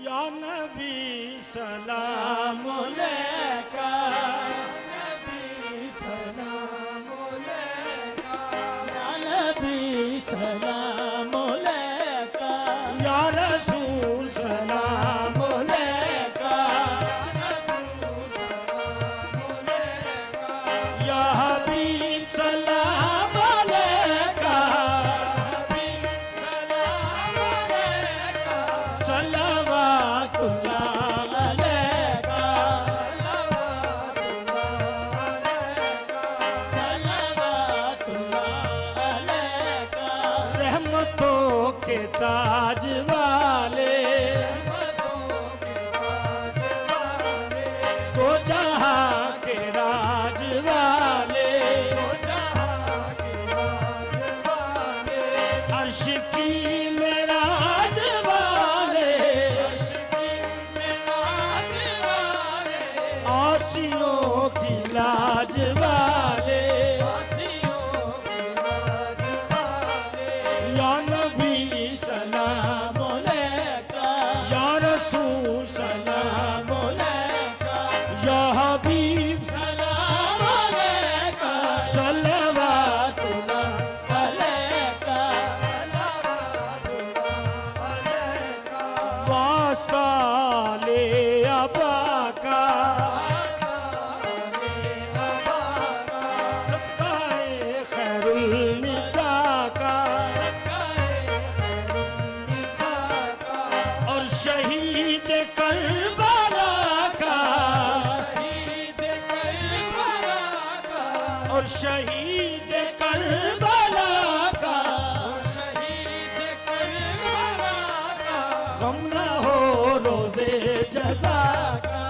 या नबी सलाम अलैका, नबी सलाम अलैका, या नबी सलाम अलैका, या रसूल सलाम अलैका, या हबीब सलाम अलैका, सलवातुल्लाह अलैका, सलवातुल्लाह अलैका, रहमतों के ताज वाले, दो जहां के राज वाले, अर्श की मेराज वाले, आसियों की लाज वाले, या नबी सलाम अलैका, या रसूल सलाम अलैका, या हबीब सलाम अलैका, सलवातुल्लाह अलैका, वास्ता ले अबा का, सकाए खैरुल निसा का, और शहीद करबला का, और शहीद करबला का, गम न हो रोज़े जज़ा का,